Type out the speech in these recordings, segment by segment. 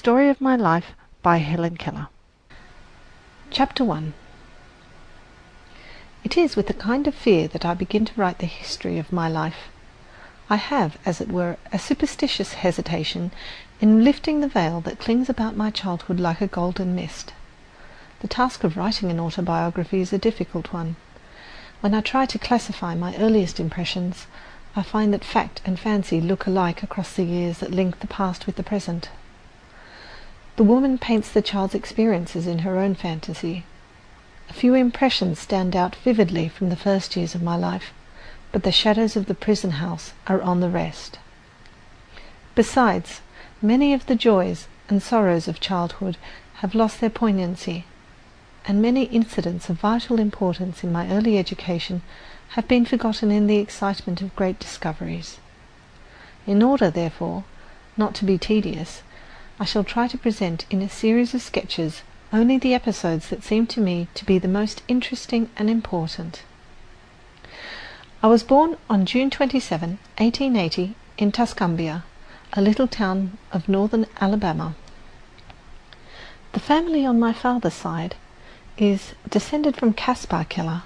Story of My Life by Helen Keller. Chapter 1. It is with a kind of fear that I begin to write the history of my life. I have, as it were, a superstitious hesitation in lifting the veil that clings about my childhood like a golden mist. The task of writing an autobiography is a difficult one. When I try to classify my earliest impressions, I find that fact and fancy look alike across the years that link the past with the present. The woman paints the child's experiences in her own fantasy. A few impressions stand out vividly from the first years of my life, but the shadows of the prison house are on the rest. Besides, many of the joys and sorrows of childhood have lost their poignancy, and many incidents of vital importance in my early education have been forgotten in the excitement of great discoveries. In order, therefore, not to be tedious, I shall try to present in a series of sketches only the episodes that seem to me to be the most interesting and important. I was born on June 27, 1880, in Tuscumbia, a little town of northern Alabama. The family on my father's side is descended from Caspar Keller,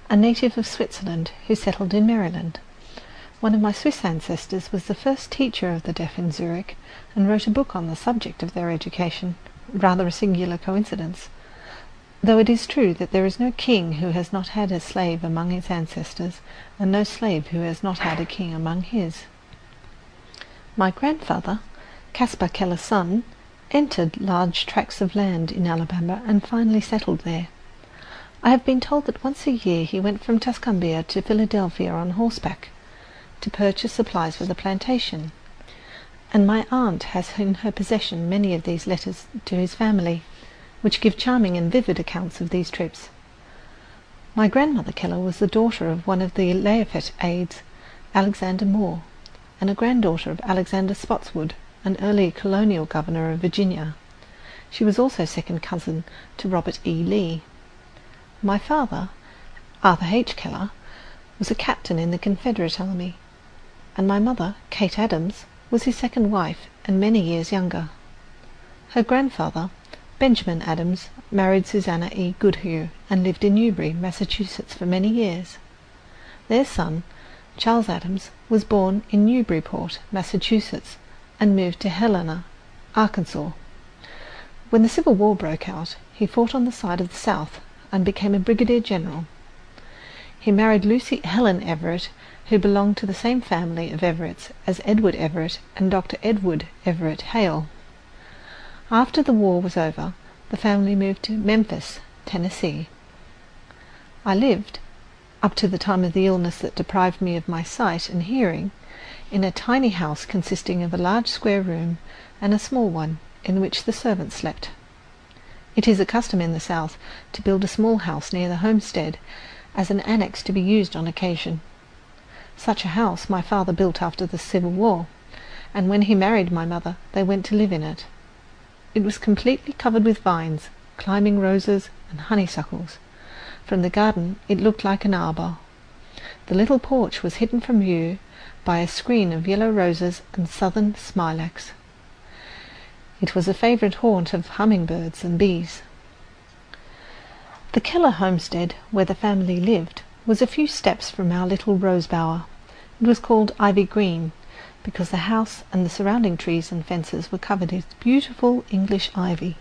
a native of Switzerland who settled in Maryland. One of my Swiss ancestors was the first teacher of the deaf in Zurich and wrote a book on the subject of their education, rather a singular coincidence, though it is true that there is no king who has not had a slave among his ancestors, and no slave who has not had a king among his. My grandfather, Caspar Keller's son, entered large tracts of land in Alabama and finally settled there. I have been told that once a year he went from Tuscumbia to Philadelphia on horseback to purchase supplies for the plantation, and my aunt has in her possession many of these letters to his family, which give charming and vivid accounts of these trips. My grandmother Keller was the daughter of one of the Lafayette aides, Alexander Moore, and a granddaughter of Alexander Spotswood, an early colonial governor of Virginia. She was also second cousin to Robert E. Lee. My father, Arthur H. Keller, was a captain in the Confederate Army, and my mother, Kate Adams, was his second wife and many years younger. Her grandfather, Benjamin Adams, married Susanna E. Goodhue and lived in Newbury, Massachusetts for many years. Their son, Charles Adams, was born in Newburyport, Massachusetts, and moved to Helena, Arkansas. When the Civil War broke out, he fought on the side of the South and became a brigadier general. He married Lucy Helen Everett, who belonged to the same family of Everetts as Edward Everett and Dr. Edward Everett Hale. After the war was over, the family moved to Memphis, Tennessee. I lived, up to the time of the illness that deprived me of my sight and hearing, in a tiny house consisting of a large square room and a small one in which the servants slept. It is a custom in the South to build a small house near the homestead as an annex to be used on occasion. Such a house my father built after the Civil War, and when he married my mother they went to live in it. It was completely covered with vines, climbing roses and honeysuckles. From the garden it looked like an arbour. The little porch was hidden from view by a screen of yellow roses and southern smilax. It was a favourite haunt of hummingbirds and bees. The Keller homestead, where the family lived, was a few steps from our little rose bower. It was called Ivy Green, because the house and the surrounding trees and fences were covered with beautiful English ivy.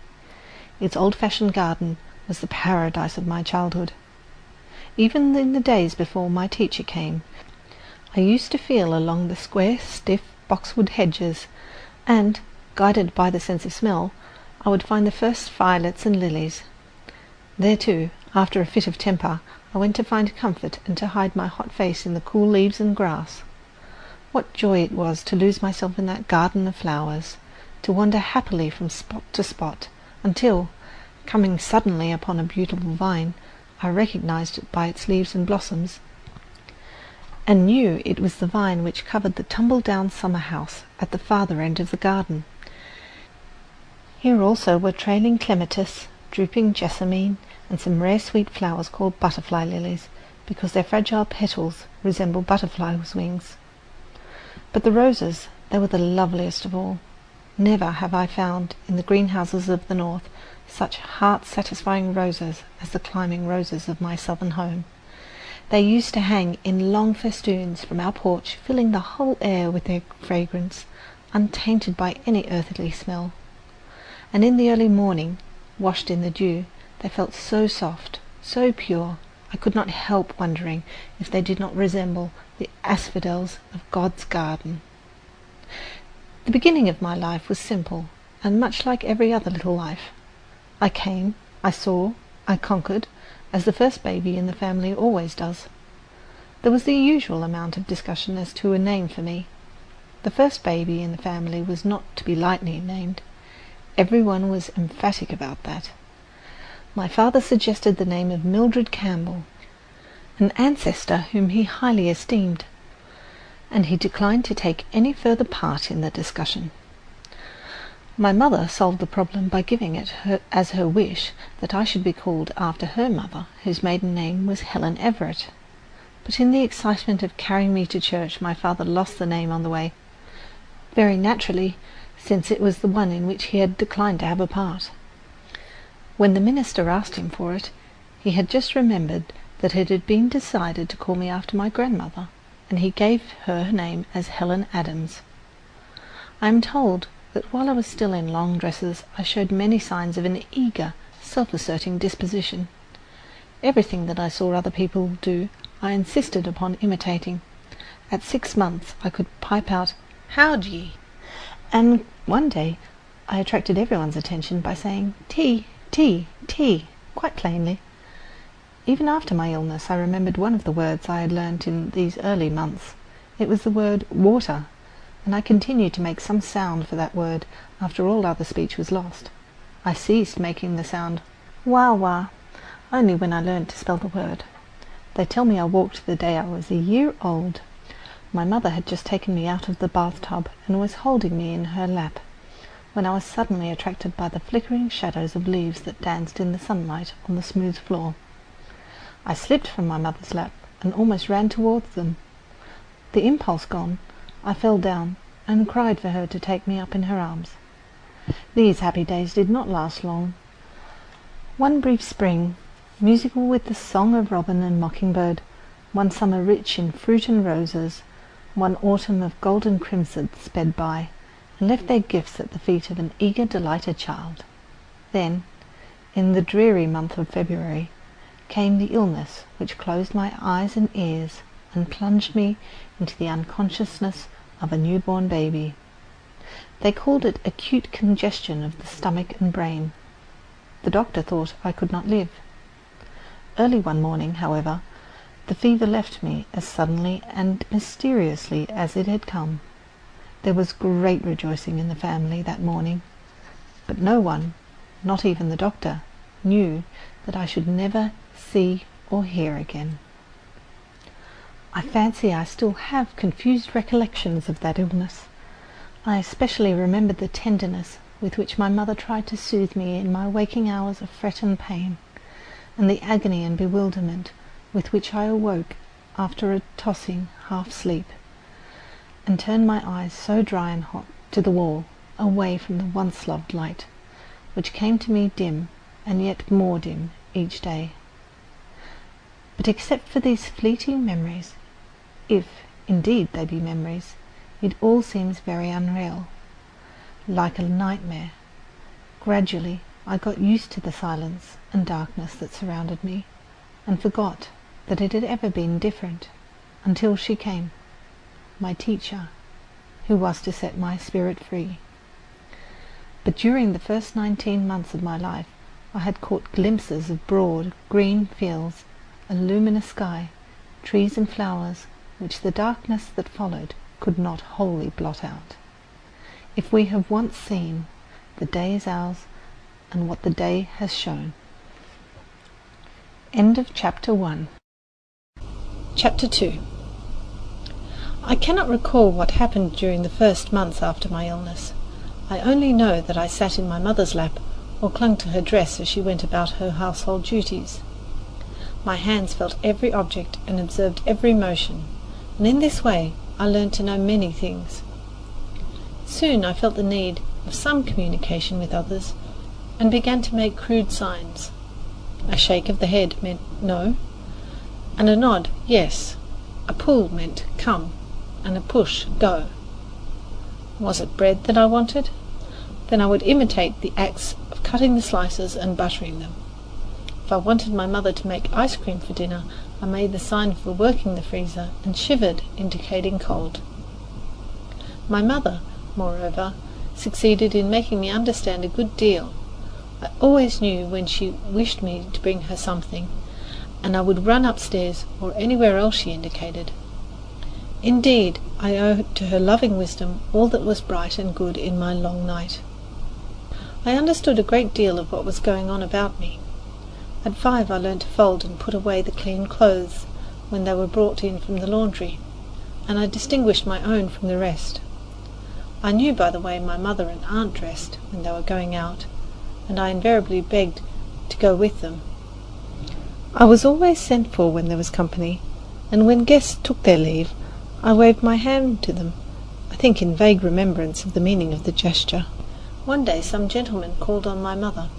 Its old-fashioned garden was the paradise of my childhood. Even in the days before my teacher came, I used to feel along the square, stiff boxwood hedges, and, guided by the sense of smell, I would find the first violets and lilies. There too, after a fit of temper, I went to find comfort and to hide my hot face in the cool leaves and grass. What joy it was to lose myself in that garden of flowers, to wander happily from spot to spot, until, coming suddenly upon a beautiful vine, I recognized it by its leaves and blossoms, and knew it was the vine which covered the tumble-down summer house at the farther end of the garden. Here also were trailing clematis, drooping jessamine, and some rare sweet flowers called butterfly lilies, because their fragile petals resemble butterflies' wings. But the roses, they were the loveliest of all. Never have I found in the greenhouses of the north such heart-satisfying roses as the climbing roses of my southern home. They used to hang in long festoons from our porch, filling the whole air with their fragrance, untainted by any earthly smell. And in the early morning, washed in the dew, they felt so soft, so pure, I could not help wondering if they did not resemble the asphodels of God's garden. The beginning of my life was simple, and much like every other little life. I came, I saw, I conquered, as the first baby in the family always does. There was the usual amount of discussion as to a name for me. The first baby in the family was not to be lightly named. Everyone was emphatic about that. My father suggested the name of Mildred Campbell, an ancestor whom he highly esteemed, and he declined to take any further part in the discussion. My mother solved the problem by giving it as her wish that I should be called after her mother, whose maiden name was Helen Everett. But in the excitement of carrying me to church, my father lost the name on the way, very naturally, since it was the one in which he had declined to have a part. When the minister asked him for it, he had just remembered that it had been decided to call me after my grandmother, and he gave her name as Helen Adams. I am told that while I was still in long dresses, I showed many signs of an eager, self-asserting disposition. Everything that I saw other people do, I insisted upon imitating. At 6 months I could pipe out, "How d'ye?" And one day I attracted everyone's attention by saying, "Tea, tea, tea," quite plainly. Even after my illness I remembered one of the words I had learnt in these early months. It was the word water, and I continued to make some sound for that word after all other speech was lost. I ceased making the sound wah-wah only when I learnt to spell the word. They tell me I walked the day I was a year old. My mother had just taken me out of the bathtub and was holding me in her lap, when I was suddenly attracted by the flickering shadows of leaves that danced in the sunlight on the smooth floor. I slipped from my mother's lap and almost ran towards them. The impulse gone, I fell down and cried for her to take me up in her arms. These happy days did not last long. One brief spring, musical with the song of robin and mockingbird, one summer rich in fruit and roses, one autumn of golden crimson sped by, and left their gifts at the feet of an eager, delighted child. Then, in the dreary month of February, came the illness which closed my eyes and ears and plunged me into the unconsciousness of a newborn baby. They called it acute congestion of the stomach and brain. The doctor thought I could not live. Early one morning, however, the fever left me as suddenly and mysteriously as it had come. There was great rejoicing in the family that morning, but no one, not even the doctor, knew that I should never see or hear again. I fancy I still have confused recollections of that illness. I especially remembered the tenderness with which my mother tried to soothe me in my waking hours of fret and pain, and the agony and bewilderment with which I awoke after a tossing half-sleep, and turned my eyes so dry and hot to the wall, away from the once-loved light, which came to me dim and yet more dim each day. But except for these fleeting memories, if indeed they be memories, it all seems very unreal, like a nightmare. Gradually I got used to the silence and darkness that surrounded me, and forgot that it had ever been different, until she came, my teacher, who was to set my spirit free. But during the first 19 months of my life I had caught glimpses of broad green fields, a luminous sky, trees and flowers, which the darkness that followed could not wholly blot out. If we have once seen, the day is ours, and what the day has shown. End of Chapter 1. Chapter 2. I cannot recall what happened during the first months after my illness. I only know that I sat in my mother's lap, or clung to her dress as she went about her household duties. My hands felt every object and observed every motion, and in this way I learned to know many things. Soon I felt the need, of some communication with others, and began to make crude signs. A shake of the head meant no, and a nod yes. A pull meant come, and a push go. Was it bread that I wanted? Then I would imitate the acts of cutting the slices and buttering them. If I wanted my mother to make ice cream for dinner, I made the sign for working the freezer and shivered, indicating cold. My mother, moreover, succeeded in making me understand a good deal. I always knew when she wished me to bring her something, and I would run upstairs or anywhere else she indicated. Indeed, I owe to her loving wisdom all that was bright and good in my long night. I understood a great deal of what was going on about me. At 5 I learned to fold and put away the clean clothes when they were brought in from the laundry, and I distinguished my own from the rest. I knew by the way my mother and aunt dressed when they were going out, and I invariably begged to go with them. I was always sent for when there was company, and when guests took their leave, I waved my hand to them, I think in vague remembrance of the meaning of the gesture. One day some gentleman called on my mother,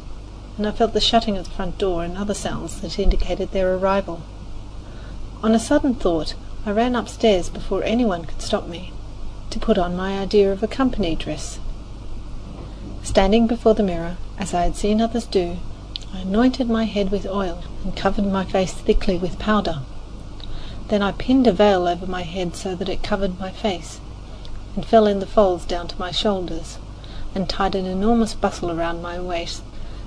and I felt the shutting of the front door and other sounds that indicated their arrival. On a sudden thought, I ran upstairs before anyone could stop me, to put on my idea of a company dress. Standing before the mirror, as I had seen others do, I anointed my head with oil and covered my face thickly with powder. Then I pinned a veil over my head so that it covered my face, and fell in the folds down to my shoulders, and tied an enormous bustle around my waist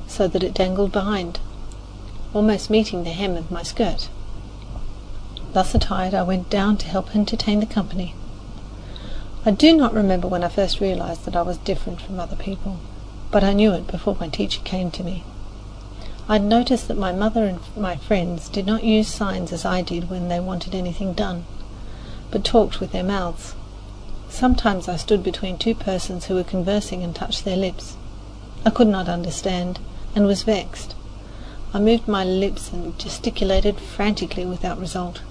so that it dangled behind, almost meeting the hem of my skirt. Thus attired, I went down to help entertain the company. I do not remember when I first realized that I was different from other people, but I knew it before my teacher came to me. I had noticed that my mother and my friends did not use signs as I did when they wanted anything done, but talked with their mouths. Sometimes I stood between two persons who were conversing and touched their lips. I could not understand, and was vexed. I moved my lips and gesticulated frantically without result.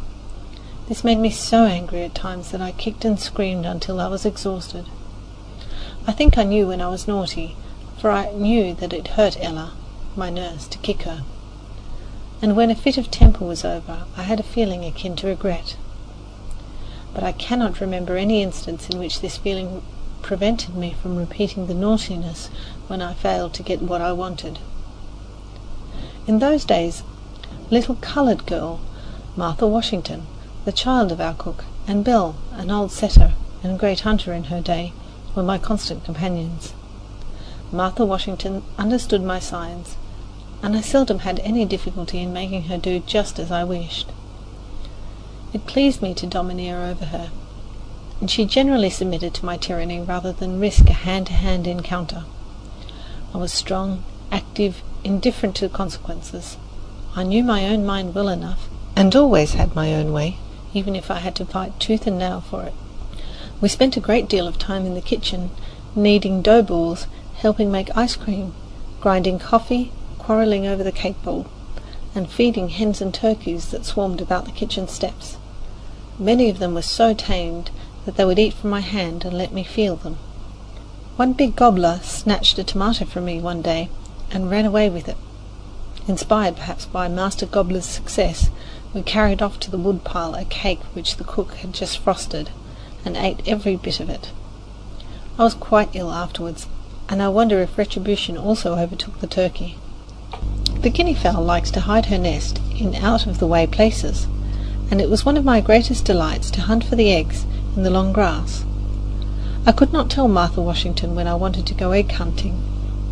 This made me so angry at times that I kicked and screamed until I was exhausted. I think I knew when I was naughty, for I knew that it hurt Ella, my nurse, to kick her. And when a fit of temper was over, I had a feeling akin to regret. But I cannot remember any instance in which this feeling prevented me from repeating the naughtiness when I failed to get what I wanted. In those days, a little coloured girl, Martha Washington, the child of our cook, and Belle, an old setter and great hunter in her day, were my constant companions. Martha Washington understood my signs, and I seldom had any difficulty in making her do just as I wished. It pleased me to domineer over her, and she generally submitted to my tyranny rather than risk a hand-to-hand encounter. I was strong, active, indifferent to consequences. I knew my own mind well enough, and always had my own way, even if I had to fight tooth and nail for it. We spent a great deal of time in the kitchen, kneading dough balls, helping make ice cream, grinding coffee, quarrelling over the cake bowl, and feeding hens and turkeys that swarmed about the kitchen steps. Many of them were so tamed that they would eat from my hand and let me feel them. One big gobbler snatched a tomato from me one day and ran away with it. Inspired perhaps by Master Gobbler's success, we carried off to the woodpile a cake which the cook had just frosted, and ate every bit of it. I was quite ill afterwards, and I wonder if retribution also overtook the turkey. The guinea fowl likes to hide her nest in out-of-the-way places, and it was one of my greatest delights to hunt for the eggs in the long grass. I could not tell Martha Washington when I wanted to go egg hunting,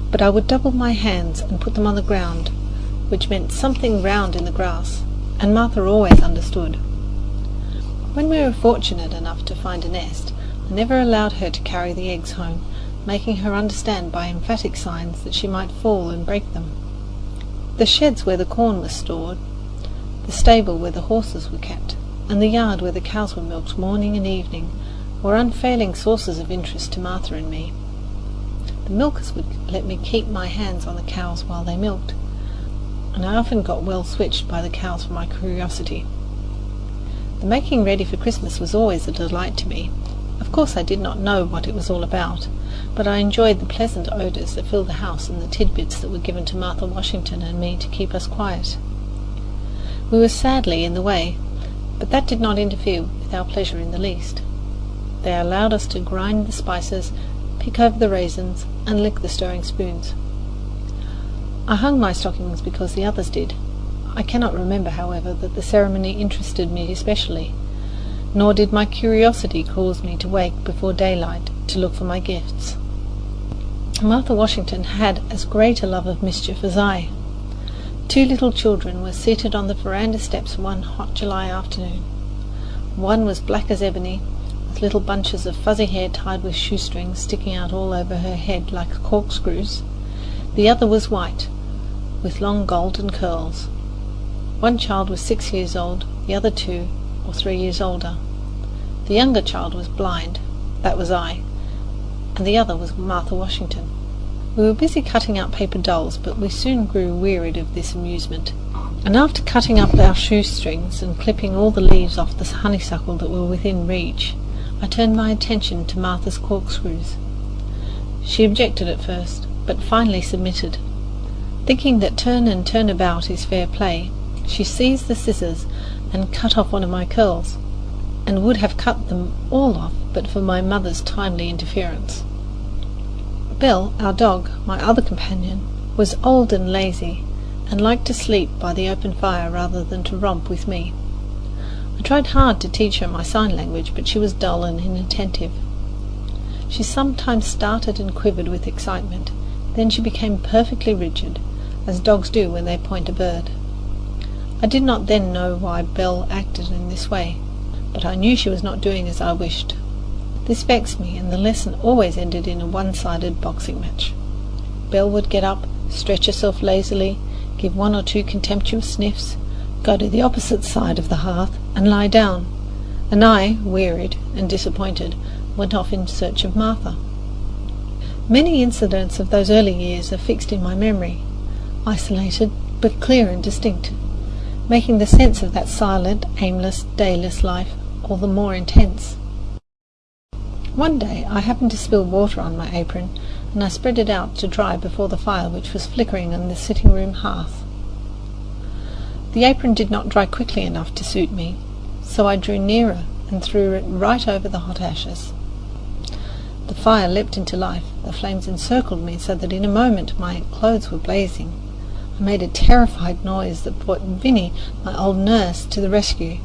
but I would double my hands and put them on the ground, which meant something round in the grass, and Martha always understood. When we were fortunate enough to find a nest, I never allowed her to carry the eggs home, making her understand by emphatic signs that she might fall and break them. The sheds where the corn was stored, the stable where the horses were kept, and the yard where the cows were milked morning and evening were unfailing sources of interest to Martha and me. The milkers would let me keep my hands on the cows while they milked, and I often got well switched by the cows for my curiosity. The making ready for Christmas was always a delight to me. Of course I did not know what it was all about, but I enjoyed the pleasant odours that filled the house and the tidbits that were given to Martha Washington and me to keep us quiet. We were sadly in the way, but that did not interfere with our pleasure in the least. They allowed us to grind the spices, pick over the raisins, and lick the stirring spoons. I hung my stockings because the others did. I cannot remember, however, that the ceremony interested me especially, nor did my curiosity cause me to wake before daylight to look for my gifts. Martha Washington had as great a love of mischief as I. 2 little children were seated on the veranda steps one hot July afternoon. One was black as ebony, with little bunches of fuzzy hair tied with shoestrings sticking out all over her head like corkscrews. The other was white, with long golden curls. One child was 6 years old, the other 2 or 3 years older. The younger child was blind, that was I, and the other was Martha Washington. We were busy cutting out paper dolls, but we soon grew wearied of this amusement, and after cutting up our shoestrings and clipping all the leaves off the honeysuckle that were within reach, I turned my attention to Martha's corkscrews. She objected at first, but finally submitted. Thinking that turn and turn about is fair play, she seized the scissors and cut off one of my curls, and would have cut them all off but for my mother's timely interference. Belle, our dog, my other companion, was old and lazy, and liked to sleep by the open fire rather than to romp with me. I tried hard to teach her my sign language, but she was dull and inattentive. She sometimes started and quivered with excitement, then she became perfectly rigid, as dogs do when they point a bird. I did not then know why Belle acted in this way, but I knew she was not doing as I wished. This vexed me, and the lesson always ended in a one-sided boxing match. Belle would get up, stretch herself lazily, give 1 or 2 contemptuous sniffs, go to the opposite side of the hearth, and lie down, and I, wearied and disappointed, went off in search of Martha. Many incidents of those early years are fixed in my memory, isolated but clear and distinct, making the sense of that silent, aimless, dayless life all the more intense. One day I happened to spill water on my apron, and I spread it out to dry before the fire which was flickering on the sitting-room hearth. The apron did not dry quickly enough to suit me, so I drew nearer and threw it right over the hot ashes. The fire leapt into life, the flames encircled me so that in a moment my clothes were blazing. I made a terrified noise that brought Vinnie, my old nurse, to the rescue.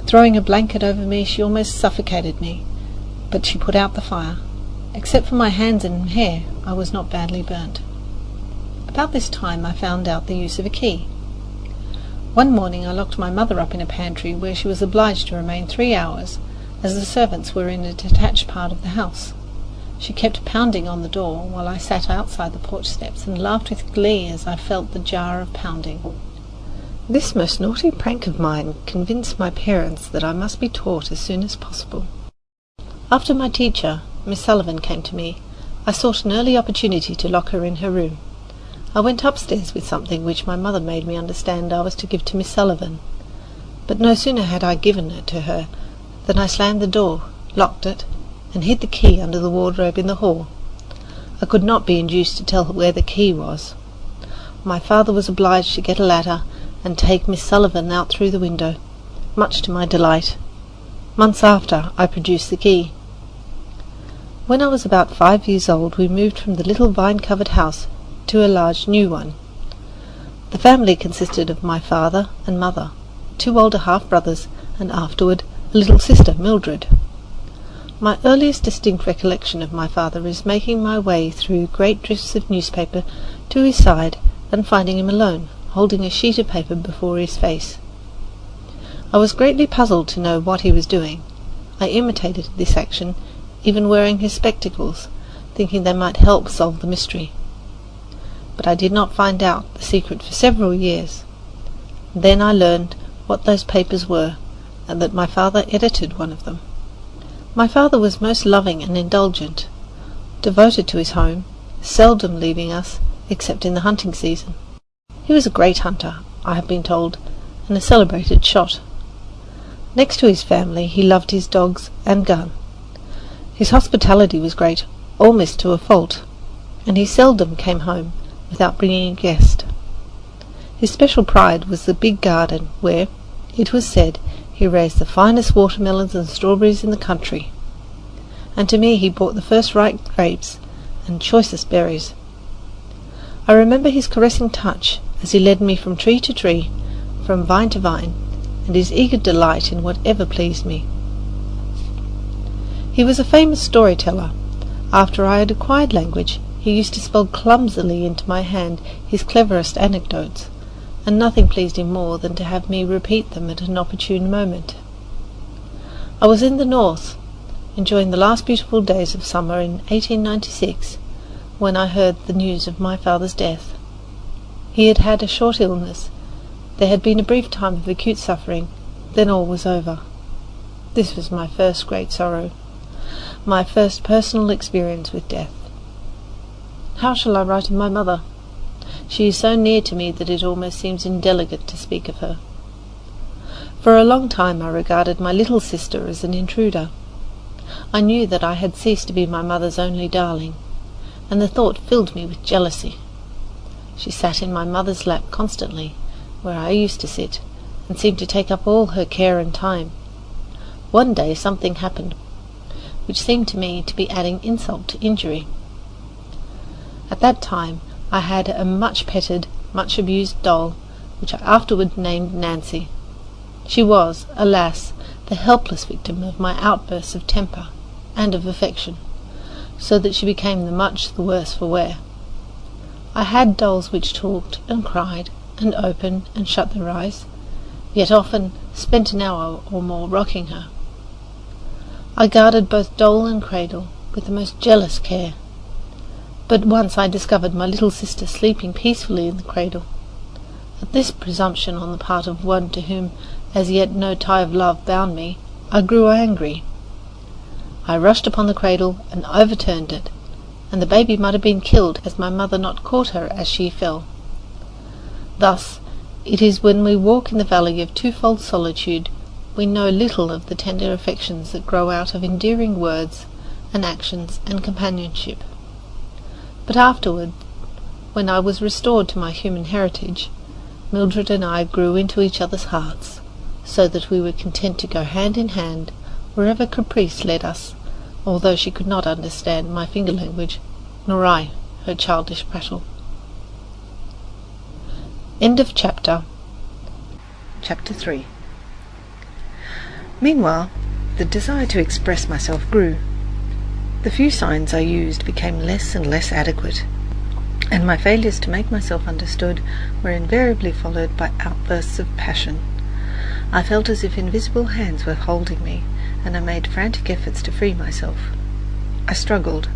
Throwing a blanket over me, she almost suffocated me, but she put out the fire. Except for my hands and hair, I was not badly burnt. About this time I found out the use of a key. One morning I locked my mother up in a pantry where she was obliged to remain 3 hours, as the servants were in a detached part of the house. She kept pounding on the door while I sat outside the porch steps and laughed with glee as I felt the jar of pounding. This most naughty prank of mine convinced my parents that I must be taught as soon as possible. After my teacher, Miss Sullivan, came to me, I sought an early opportunity to lock her in her room. I went upstairs with something which my mother made me understand I was to give to Miss Sullivan, but no sooner had I given it to her than I slammed the door, locked it, and hid the key under the wardrobe in the hall. I could not be induced to tell her where the key was. My father was obliged to get a ladder and take Miss Sullivan out through the window, much to my delight. Months after, I produced the key. When I was about 5 years old, we moved from the little vine-covered house to a large new one. The family consisted of my father and mother, 2 older half-brothers, and afterward a little sister, Mildred. My earliest distinct recollection of my father is making my way through great drifts of newspaper to his side and finding him alone, holding a sheet of paper before his face. I was greatly puzzled to know what he was doing. I imitated this action, even wearing his spectacles, thinking they might help solve the mystery. But I did not find out the secret for several years. Then I learned what those papers were, and that my father edited one of them. My father was most loving and indulgent, devoted to his home, seldom leaving us except in the hunting season. He was a great hunter, I have been told, and a celebrated shot. Next to his family, he loved his dogs and gun. His hospitality was great, almost to a fault, and he seldom came home without bringing a guest. His special pride was the big garden where, it was said, he raised the finest watermelons and strawberries in the country, and to me he brought the first ripe grapes and choicest berries. I remember his caressing touch as he led me from tree to tree, from vine to vine, and his eager delight in whatever pleased me. He was a famous storyteller. After I had acquired language, he used to spell clumsily into my hand his cleverest anecdotes, and nothing pleased him more than to have me repeat them at an opportune moment. I was in the north, enjoying the last beautiful days of summer in 1896, when I heard the news of my father's death. He had had a short illness. There had been a brief time of acute suffering, then all was over. This was my first great sorrow, my first personal experience with death. How shall I write of my mother? She is so near to me that it almost seems indelicate to speak of her. For a long time I regarded my little sister as an intruder. I knew that I had ceased to be my mother's only darling, and the thought filled me with jealousy. She sat in my mother's lap constantly, where I used to sit, and seemed to take up all her care and time. One day something happened which seemed to me to be adding insult to injury. At that time I had a much petted, much abused doll, which I afterward named Nancy. She was, alas, the helpless victim of my outbursts of temper and of affection, so that she became much the worse for wear. I had dolls which talked and cried and opened and shut their eyes, yet often spent an hour or more rocking her. I guarded both doll and cradle with the most jealous care, but once I discovered my little sister sleeping peacefully in the cradle. At this presumption on the part of one to whom as yet no tie of love bound me, I grew angry. I rushed upon the cradle and overturned it, and the baby might have been killed had my mother not caught her as she fell. Thus, it is when we walk in the valley of twofold solitude we know little of the tender affections that grow out of endearing words and actions and companionship. But afterward, when I was restored to my human heritage, Mildred and I grew into each other's hearts, so that we were content to go hand in hand wherever caprice led us, although she could not understand my finger language, nor I her childish prattle. End of chapter. Chapter 3. Meanwhile, the desire to express myself grew. The few signs I used became less and less adequate, and my failures to make myself understood were invariably followed by outbursts of passion. I felt as if invisible hands were holding me, and I made frantic efforts to free myself. I struggled,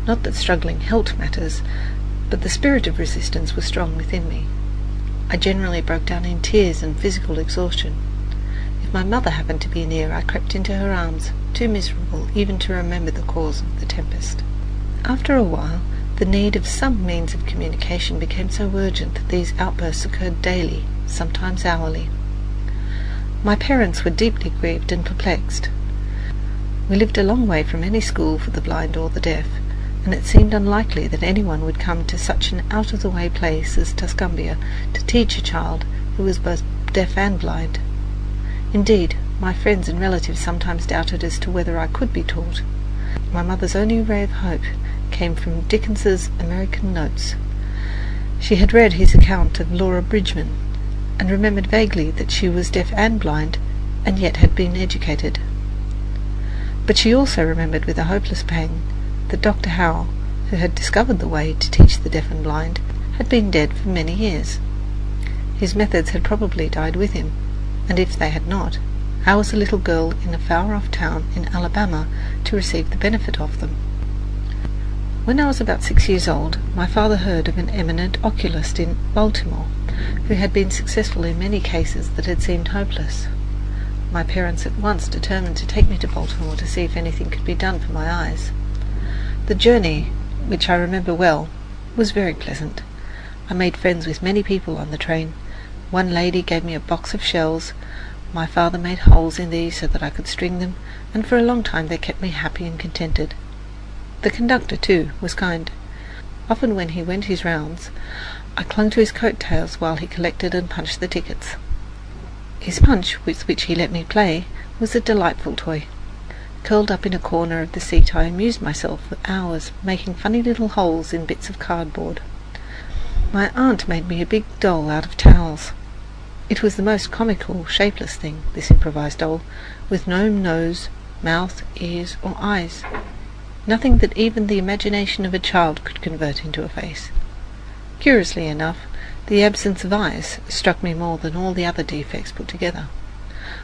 not that struggling helped matters, but the spirit of resistance was strong within me. I generally broke down in tears and physical exhaustion. If my mother happened to be near, I crept into her arms, too miserable even to remember the cause of the tempest. After a while, the need of some means of communication became so urgent that these outbursts occurred daily, sometimes hourly. My parents were deeply grieved and perplexed. We lived a long way from any school for the blind or the deaf, and it seemed unlikely that anyone would come to such an out-of-the-way place as Tuscumbia to teach a child who was both deaf and blind. Indeed, my friends and relatives sometimes doubted as to whether I could be taught. My mother's only ray of hope came from Dickens's American Notes. She had read his account of Laura Bridgman, and remembered vaguely that she was deaf and blind, and yet had been educated. But she also remembered with a hopeless pang that Dr. Howe, who had discovered the way to teach the deaf and blind, had been dead for many years. His methods had probably died with him, and if they had not, I was a little girl in a far-off town in Alabama to receive the benefit of them. When I was about 6 years old, my father heard of an eminent oculist in Baltimore, who had been successful in many cases that had seemed hopeless. My parents at once determined to take me to Baltimore to see if anything could be done for my eyes. The journey, which I remember well, was very pleasant. I made friends with many people on the train. One lady gave me a box of shells, My father made holes in these so that I could string them, and for a long time they kept me happy and contented. The conductor, too, was kind. Often when he went his rounds, I clung to his coat-tails while he collected and punched the tickets. His punch, with which he let me play, was a delightful toy. Curled up in a corner of the seat, I amused myself for hours, making funny little holes in bits of cardboard. My aunt made me a big doll out of towels. It was the most comical, shapeless thing, this improvised doll, with no nose, mouth, ears, or eyes. Nothing that even the imagination of a child could convert into a face. Curiously enough, the absence of eyes struck me more than all the other defects put together.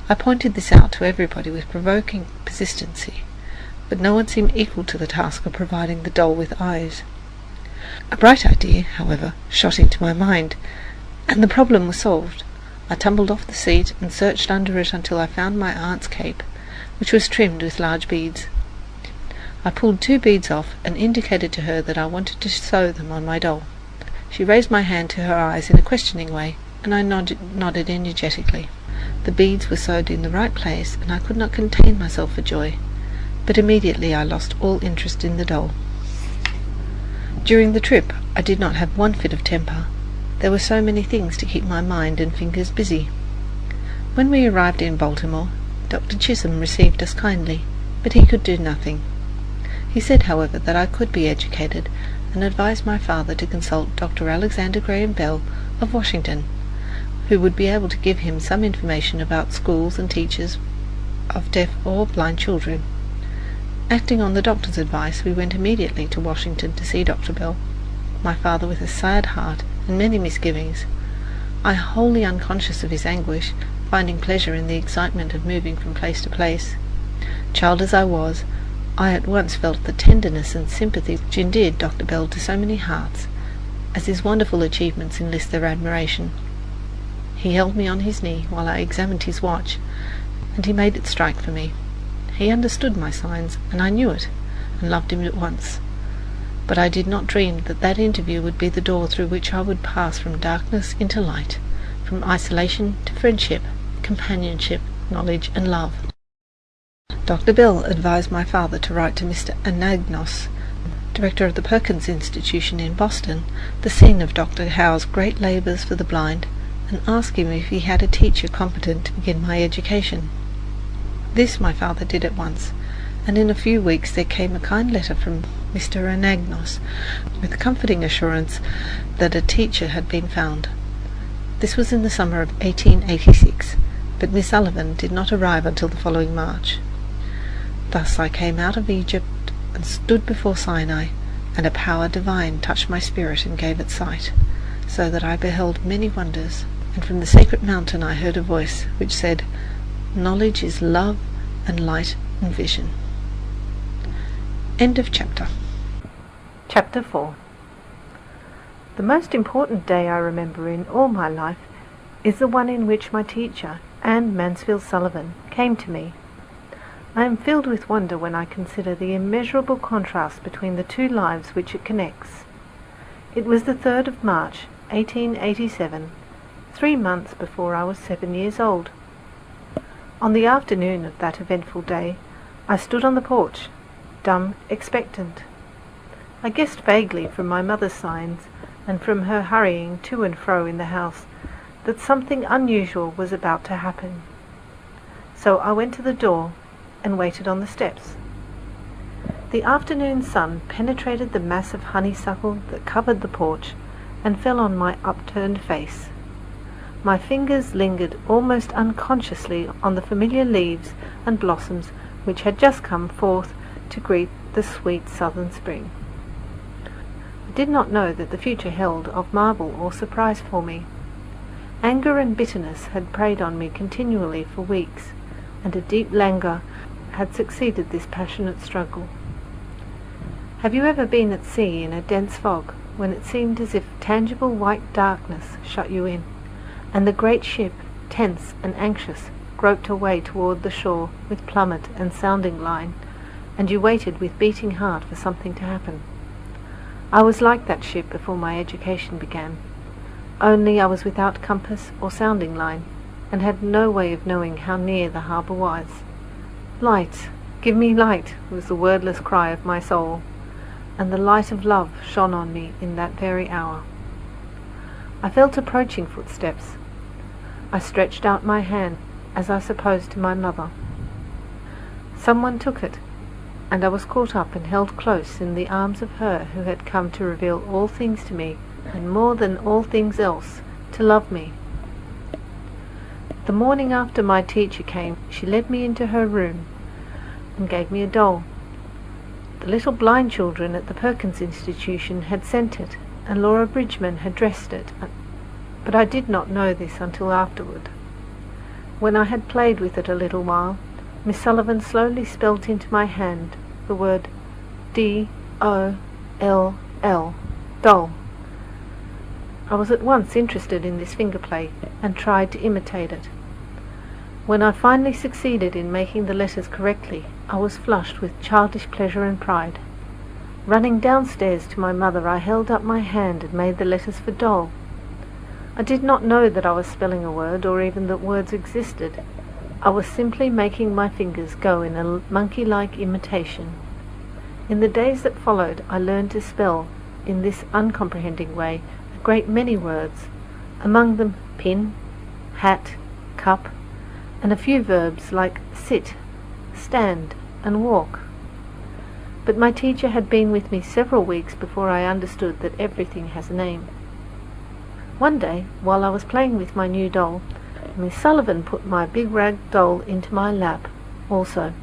I pointed this out to everybody with provoking persistency, but no one seemed equal to the task of providing the doll with eyes. A bright idea, however, shot into my mind, and the problem was solved. I tumbled off the seat and searched under it until I found my aunt's cape, which was trimmed with large beads. I pulled 2 beads off and indicated to her that I wanted to sew them on my doll. She raised my hand to her eyes in a questioning way, and I nodded energetically. The beads were sewed in the right place, and I could not contain myself for joy, but immediately I lost all interest in the doll. During the trip I did not have one fit of temper. There were so many things to keep my mind and fingers busy. When we arrived in Baltimore, Dr. Chisholm received us kindly, but he could do nothing. He said, however, that I could be educated, and advised my father to consult Dr. Alexander Graham Bell of Washington, who would be able to give him some information about schools and teachers of deaf or blind children. Acting on the doctor's advice, we went immediately to Washington to see Dr. Bell, my father with a sad heart and many misgivings. I, wholly unconscious of his anguish, finding pleasure in the excitement of moving from place to place. Child as I was, I at once felt the tenderness and sympathy which endeared Dr. Bell to so many hearts, as his wonderful achievements enlist their admiration. He held me on his knee while I examined his watch, and he made it strike for me. He understood my signs, and I knew it, and loved him at once. But I did not dream that that interview would be the door through which I would pass from darkness into light, from isolation to friendship, companionship, knowledge, and love. Dr. Bell advised my father to write to Mr. Anagnos, director of the Perkins Institution in Boston, the scene of Dr. Howe's great labours for the blind, and ask him if he had a teacher competent to begin my education. This my father did at once, and in a few weeks there came a kind letter from Mr. Anagnos, with the comforting assurance that a teacher had been found. This was in the summer of 1886, but Miss Sullivan did not arrive until the following March. Thus I came out of Egypt and stood before Sinai, and a power divine touched my spirit and gave it sight, so that I beheld many wonders, and from the sacred mountain I heard a voice which said, "Knowledge is love and light and vision." End of chapter. Chapter 4. The most important day I remember in all my life is the one in which my teacher, Anne Sullivan, came to me. I am filled with wonder when I consider the immeasurable contrast between the 2 lives which it connects. It was the 3rd of March, 1887, 3 months before I was 7 years old. On the afternoon of that eventful day, I stood on the porch, dumb, expectant. I guessed vaguely from my mother's signs, and from her hurrying to and fro in the house, that something unusual was about to happen. So I went to the door and waited on the steps. The afternoon sun penetrated the mass of honeysuckle that covered the porch and fell on my upturned face. My fingers lingered almost unconsciously on the familiar leaves and blossoms which had just come forth to greet the sweet southern spring. I did not know that the future held of marvel or surprise for me. Anger and bitterness had preyed on me continually for weeks, and a deep languor had succeeded this passionate struggle. Have you ever been at sea in a dense fog, when it seemed as if tangible white darkness shut you in, and the great ship, tense and anxious, groped her way toward the shore with plummet and sounding line, and you waited with beating heart for something to happen? I was like that ship before my education began, only I was without compass or sounding line. and had no way of knowing how near the harbour was. "Light, give me light," was the wordless cry of my soul, and the light of love shone on me in that very hour. I felt approaching footsteps. I stretched out my hand, as I supposed to my mother. Someone took it, and I was caught up and held close in the arms of her who had come to reveal all things to me, and more than all things else, to love me. The morning after my teacher came, she led me into her room and gave me a doll. The little blind children at the Perkins Institution had sent it, and Laura Bridgman had dressed it, but I did not know this until afterward. When I had played with it a little while, Miss Sullivan slowly spelt into my hand the word D-O-L-L, doll. I was at once interested in this finger play and tried to imitate it. When I finally succeeded in making the letters correctly, I was flushed with childish pleasure and pride. Running downstairs to my mother, I held up my hand and made the letters for doll. I did not know that I was spelling a word, or even that words existed. I was simply making my fingers go in a monkey-like imitation. In the days that followed, I learned to spell, in this uncomprehending way, a great many words, among them pin, hat, cup, and a few verbs like sit, stand, and walk. But my teacher had been with me several weeks before I understood that everything has a name. One day, while I was playing with my new doll, Miss Sullivan put my big rag doll into my lap, also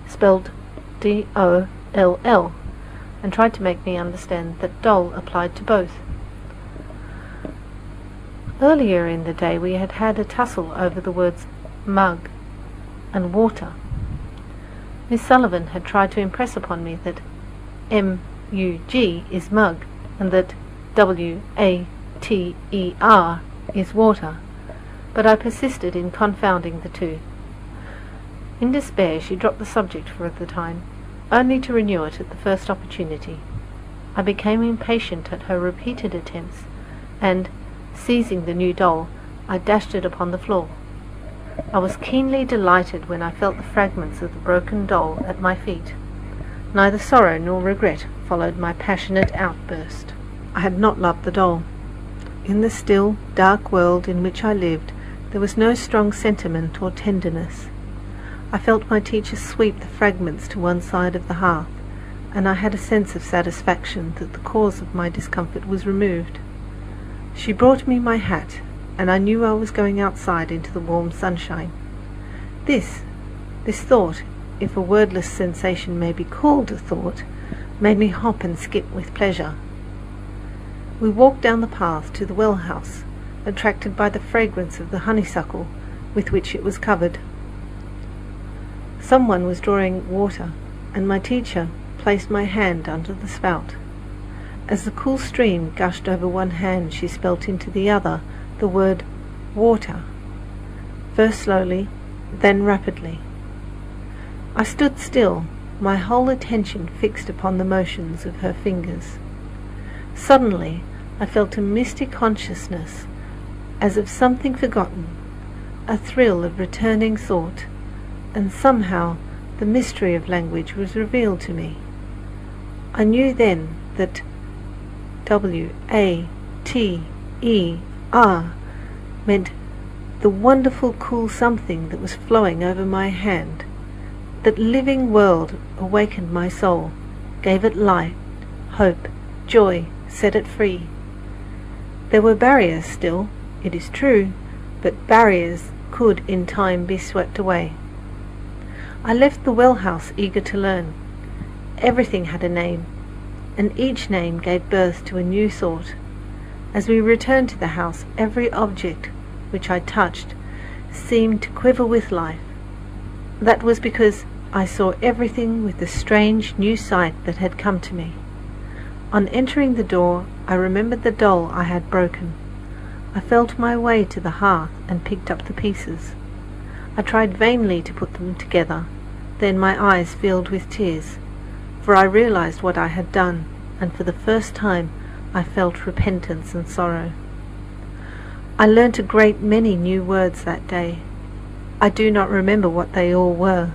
spelled D-O-L-L, and tried to make me understand that doll applied to both. Earlier in the day we had had a tussle over the words mug and water. Miss Sullivan had tried to impress upon me that M-U-G is mug, and that W-A-T-E-R is water, but I persisted in confounding the two. In despair she dropped the subject for the time, only to renew it at the first opportunity. I became impatient at her repeated attempts, and, seizing the new doll, I dashed it upon the floor. I was keenly delighted when I felt the fragments of the broken doll at my feet. Neither sorrow nor regret followed my passionate outburst. I had not loved the doll. In the still, dark world in which I lived, there was no strong sentiment or tenderness. I felt my teacher sweep the fragments to one side of the hearth, and I had a sense of satisfaction that the cause of my discomfort was removed. She brought me my hat, and I knew I was going outside into the warm sunshine. This thought, if a wordless sensation may be called a thought, made me hop and skip with pleasure. We walked down the path to the well house, attracted by the fragrance of the honeysuckle with which it was covered. Someone was drawing water, and my teacher placed my hand under the spout. As the cool stream gushed over one hand, she spelt into the other the word water, first slowly, then rapidly. I stood still, my whole attention fixed upon the motions of her fingers. Suddenly I felt a misty consciousness, as of something forgotten, a thrill of returning thought, and somehow the mystery of language was revealed to me. I knew then that W-A-T-E-R meant the wonderful cool something that was flowing over my hand. That living world awakened my soul, gave it light, hope, joy, set it free. There were barriers still, it is true, but barriers could in time be swept away. I left the well house eager to learn. Everything had a name, and each name gave birth to a new thought. As we returned to the house, every object which I touched seemed to quiver with life. That was because I saw everything with the strange new sight that had come to me. On entering the door, I remembered the doll I had broken. I felt my way to the hearth and picked up the pieces. I tried vainly to put them together. Then my eyes filled with tears, for I realized what I had done, and for the first time I felt repentance and sorrow. I learnt a great many new words that day. I do not remember what they all were,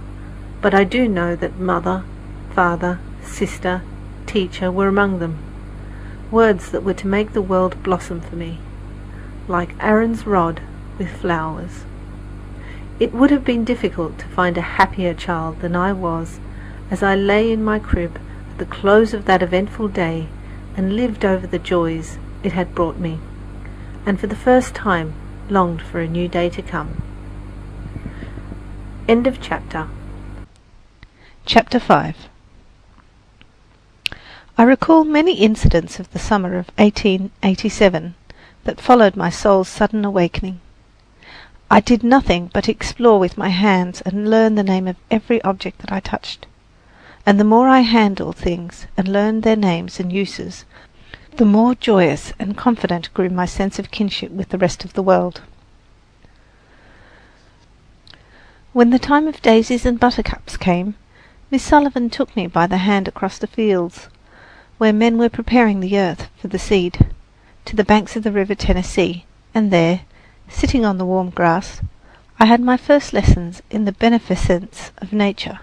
but I do know that mother, father, sister, teacher were among them. Words that were to make the world blossom for me, like Aaron's rod with flowers. It would have been difficult to find a happier child than I was as I lay in my crib at the close of that eventful day and lived over the joys it had brought me, and for the first time longed for a new day to come. End of chapter. Chapter 5. I recall many incidents of the summer of 1887 that followed my soul's sudden awakening. I did nothing but explore with my hands and learn the name of every object that I touched. And the more I handled things and learned their names and uses, the more joyous and confident grew my sense of kinship with the rest of the world. When the time of daisies and buttercups came, Miss Sullivan took me by the hand across the fields, where men were preparing the earth for the seed, to the banks of the river Tennessee, and there, sitting on the warm grass, I had my first lessons in the beneficence of nature.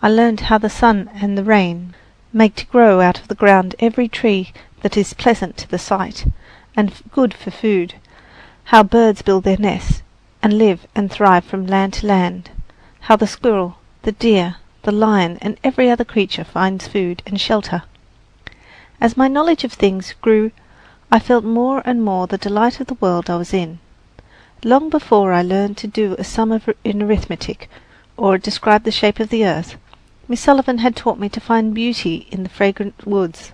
I learned how the sun and the rain make to grow out of the ground every tree that is pleasant to the sight and good for food, how birds build their nests and live and thrive from land to land, how the squirrel, the deer, the lion, and every other creature finds food and shelter. As my knowledge of things grew, I felt more and more the delight of the world I was in. Long before I learned to do a sum in arithmetic or describe the shape of the earth, Miss Sullivan had taught me to find beauty in the fragrant woods,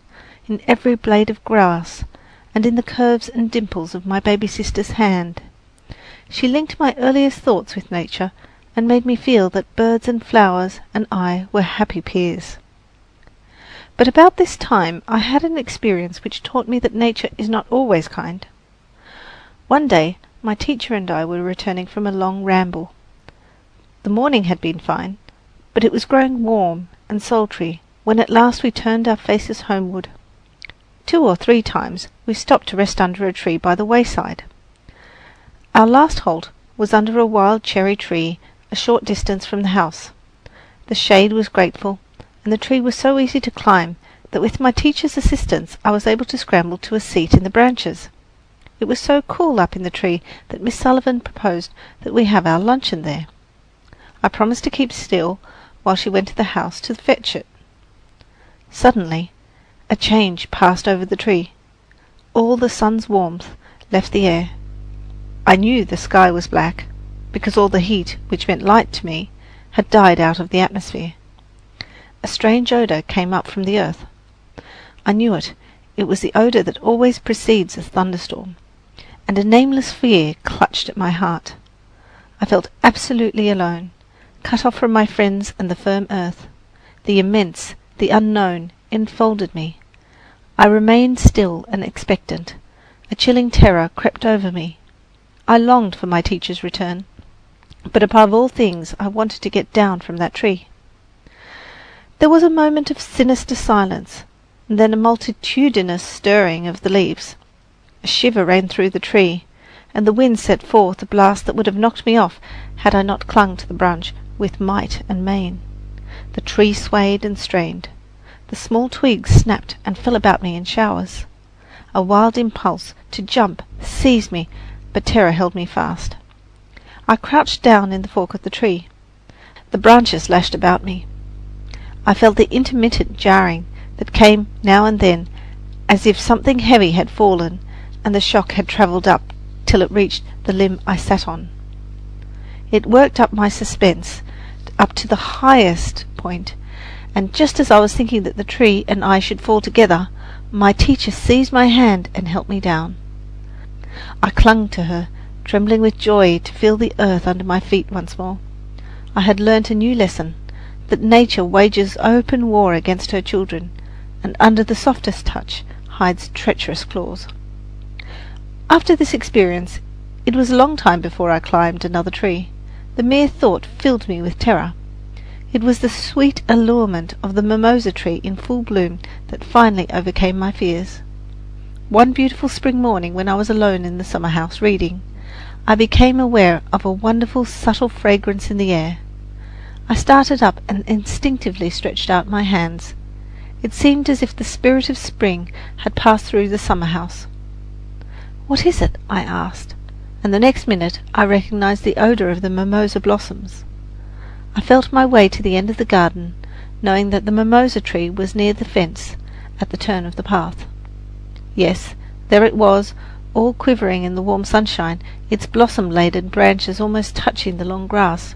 in every blade of grass, and in the curves and dimples of my baby sister's hand. She linked my earliest thoughts with nature and made me feel that birds and flowers and I were happy peers. But about this time I had an experience which taught me that nature is not always kind. One day my teacher and I were returning from a long ramble. The morning had been fine, but it was growing warm and sultry when at last we turned our faces homeward. 2 or 3 times we stopped to rest under a tree by the wayside. Our last halt was under a wild cherry tree a short distance from the house. The shade was grateful, and the tree was so easy to climb that with my teacher's assistance I was able to scramble to a seat in the branches. It was so cool up in the tree that Miss Sullivan proposed that we have our luncheon there. I promised to keep still while she went to the house to fetch it. Suddenly a change passed over the tree. All the sun's warmth left the air. I knew the sky was black, because all the heat, which meant light to me, had died out of the atmosphere. A strange odour came up from the earth. I knew it. It was the odour that always precedes a thunderstorm, and a nameless fear clutched at my heart. I felt absolutely alone, cut off from my friends and the firm earth. The immense, the unknown, enfolded me. I remained still and expectant. A chilling terror crept over me. I longed for my teacher's return, but above all things I wanted to get down from that tree. There was a moment of sinister silence, and then a multitudinous stirring of the leaves. A shiver ran through the tree, and the wind set forth a blast that would have knocked me off had I not clung to the branch with might and main. The tree swayed and strained. The small twigs snapped and fell about me in showers. A wild impulse to jump seized me, but terror held me fast. I crouched down in the fork of the tree. The branches lashed about me. I felt the intermittent jarring that came now and then, as if something heavy had fallen, and the shock had travelled up till it reached the limb I sat on. It worked up my suspense up to the highest point, and just as I was thinking that the tree and I should fall together, my teacher seized my hand and helped me down. I clung to her, trembling with joy to feel the earth under my feet once more. I had learnt a new lesson, that nature wages open war against her children, and under the softest touch hides treacherous claws. After this experience, it was a long time before I climbed another tree. The mere thought filled me with terror. It was the sweet allurement of the mimosa tree in full bloom that finally overcame my fears. One beautiful spring morning, when I was alone in the summer house reading, I became aware of a wonderful subtle fragrance in the air. I started up and instinctively stretched out my hands. It seemed as if the spirit of spring had passed through the summer house. "What is it?" I asked, and the next minute I recognized the odor of the mimosa blossoms. I felt my way to the end of the garden, knowing that the mimosa tree was near the fence at the turn of the path. Yes, there it was, all quivering in the warm sunshine, its blossom-laden branches almost touching the long grass.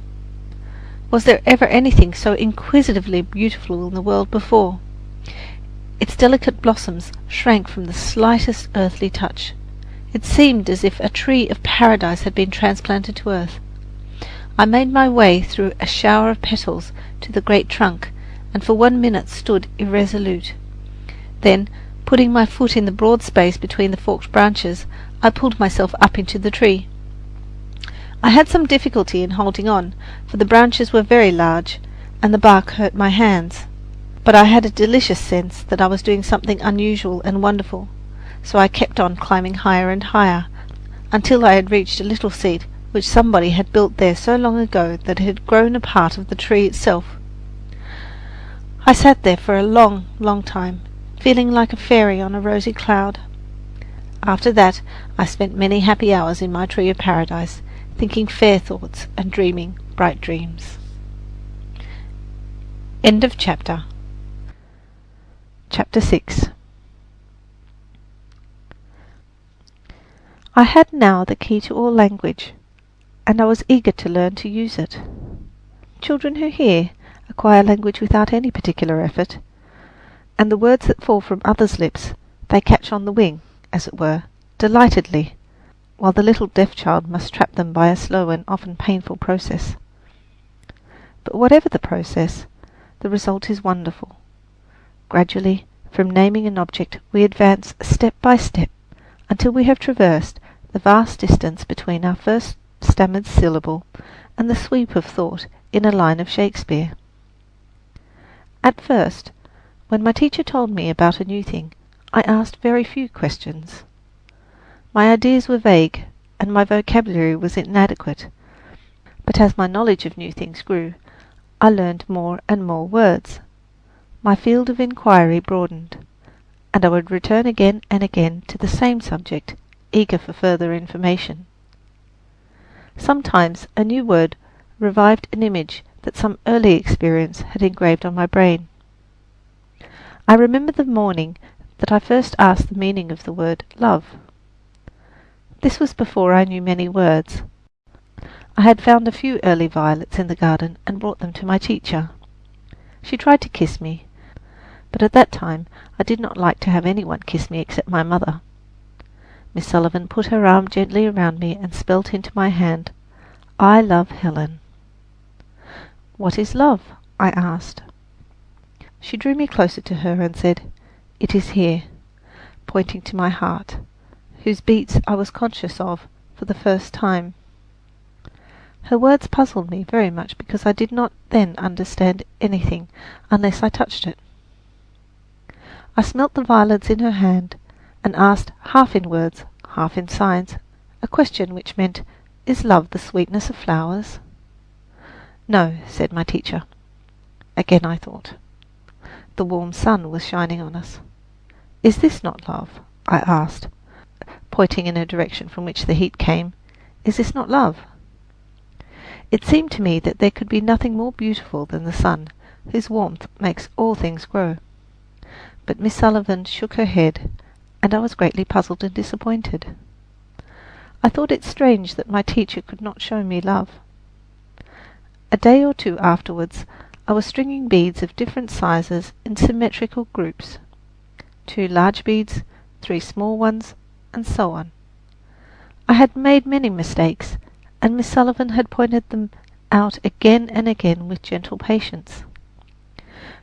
Was there ever anything so inquisitively beautiful in the world before? Its delicate blossoms shrank from the slightest earthly touch. It seemed as if a tree of paradise had been transplanted to earth. I made my way through a shower of petals to the great trunk, and for 1 minute stood irresolute. Then, putting my foot in the broad space between the forked branches, I pulled myself up into the tree. I had some difficulty in holding on, for the branches were very large, and the bark hurt my hands. But I had a delicious sense that I was doing something unusual and wonderful, so I kept on climbing higher and higher, until I had reached a little seat which somebody had built there so long ago that it had grown a part of the tree itself. I sat there for a long, long time, feeling like a fairy on a rosy cloud. After that I spent many happy hours in my tree of paradise, thinking fair thoughts and dreaming bright dreams. End of chapter. Chapter 6. I had now the key to all language, and I was eager to learn to use it. Children who hear acquire language without any particular effort, and the words that fall from others' lips they catch on the wing, as it were, delightedly, while the little deaf child must trap them by a slow and often painful process. But whatever the process, the result is wonderful. Gradually, from naming an object, we advance step by step until we have traversed the vast distance between our first stammered syllable and the sweep of thought in a line of Shakespeare. At first, when my teacher told me about a new thing, I asked very few questions. My ideas were vague, and my vocabulary was inadequate, but as my knowledge of new things grew, I learned more and more words. My field of inquiry broadened, and I would return again and again to the same subject, eager for further information. Sometimes a new word revived an image that some early experience had engraved on my brain. I remember the morning that I first asked the meaning of the word love. This was before I knew many words. I had found a few early violets in the garden and brought them to my teacher. She tried to kiss me, but at that time I did not like to have anyone kiss me except my mother. Miss Sullivan put her arm gently around me and spelt into my hand, "I love Helen." "What is love?" I asked. She drew me closer to her and said, "It is here," pointing to my heart, whose beats I was conscious of for the first time. Her words puzzled me very much because I did not then understand anything unless I touched it. I smelt the violets in her hand and asked, half in words, half in signs, a question which meant, "Is love the sweetness of flowers?" "No," said my teacher. Again I thought. The warm sun was shining on us. "Is this not love?" I asked, pointing in a direction from which the heat came. "Is this not love?" It seemed to me that there could be nothing more beautiful than the sun, whose warmth makes all things grow. But Miss Sullivan shook her head, and I was greatly puzzled and disappointed. I thought it strange that my teacher could not show me love. A day or two afterwards, I was stringing beads of different sizes in symmetrical groups. 2 large beads, 3 small ones, and so on. I had made many mistakes, and Miss Sullivan had pointed them out again and again with gentle patience.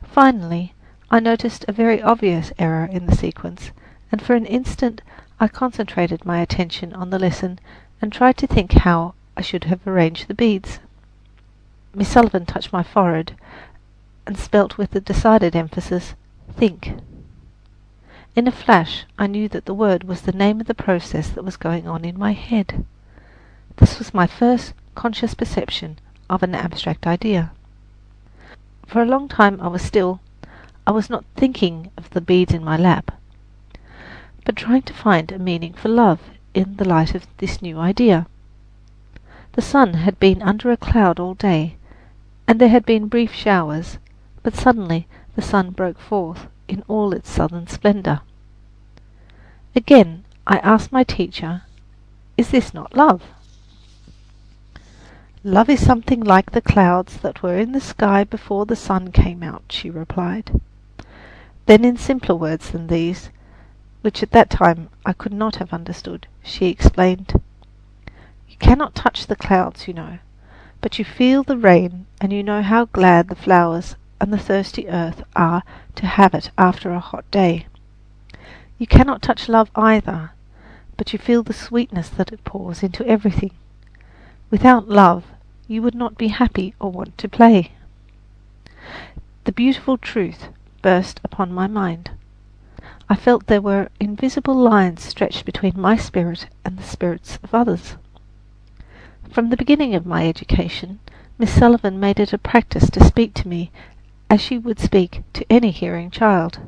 Finally, I noticed a very obvious error in the sequence, and for an instant I concentrated my attention on the lesson and tried to think how I should have arranged the beads. Miss Sullivan touched my forehead and spelt with a decided emphasis, "Think." In a flash I knew that the word was the name of the process that was going on in my head. This was my first conscious perception of an abstract idea. For a long time I was still. I was not thinking of the beads in my lap, but trying to find a meaning for love in the light of this new idea. The sun had been under a cloud all day, and there had been brief showers, but suddenly the sun broke forth in all its southern splendour. Again I asked my teacher, "Is this not love?" "Love is something like the clouds that were in the sky before the sun came out," she replied. Then in simpler words than these, which at that time I could not have understood, she explained, "You cannot touch the clouds, you know, but you feel the rain, and you know how glad the flowers and the thirsty earth are to have it after a hot day. You cannot touch love either, but you feel the sweetness that it pours into everything. Without love, you would not be happy or want to play." The beautiful truth burst upon my mind. I felt there were invisible lines stretched between my spirit and the spirits of others. From the beginning of my education, Miss Sullivan made it a practice to speak to me as she would speak to any hearing child.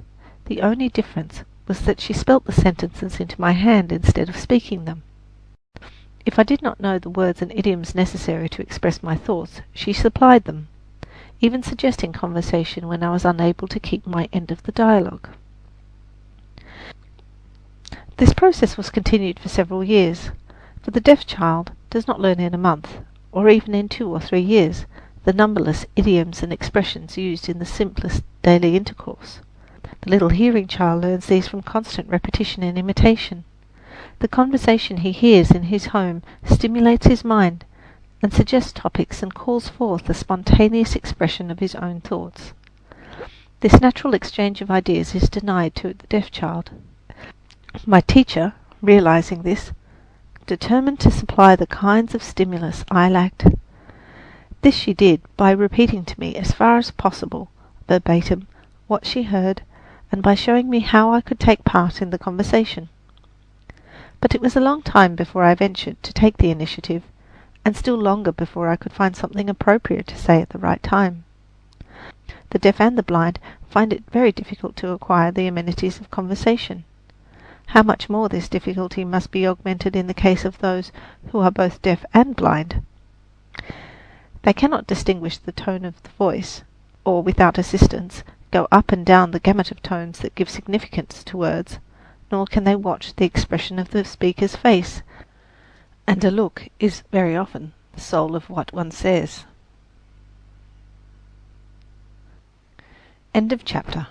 The only difference was that she spelt the sentences into my hand instead of speaking them. If I did not know the words and idioms necessary to express my thoughts, she supplied them, even suggesting conversation when I was unable to keep my end of the dialogue. This process was continued for several years, for the deaf child does not learn in a month, or even in 2 or 3 years, the numberless idioms and expressions used in the simplest daily intercourse. The little hearing child learns these from constant repetition and imitation. The conversation he hears in his home stimulates his mind and suggests topics and calls forth the spontaneous expression of his own thoughts. This natural exchange of ideas is denied to the deaf child. My teacher, realizing this, determined to supply the kinds of stimulus I lacked. This she did by repeating to me as far as possible, verbatim, what she heard, and by showing me how I could take part in the conversation. But it was a long time before I ventured to take the initiative, and still longer before I could find something appropriate to say at the right time. The deaf and the blind find it very difficult to acquire the amenities of conversation. How much more this difficulty must be augmented in the case of those who are both deaf and blind. They cannot distinguish the tone of the voice, or, without assistance, go up and down the gamut of tones that give significance to words, nor can they watch the expression of the speaker's face, and a look is very often the soul of what one says. End of chapter.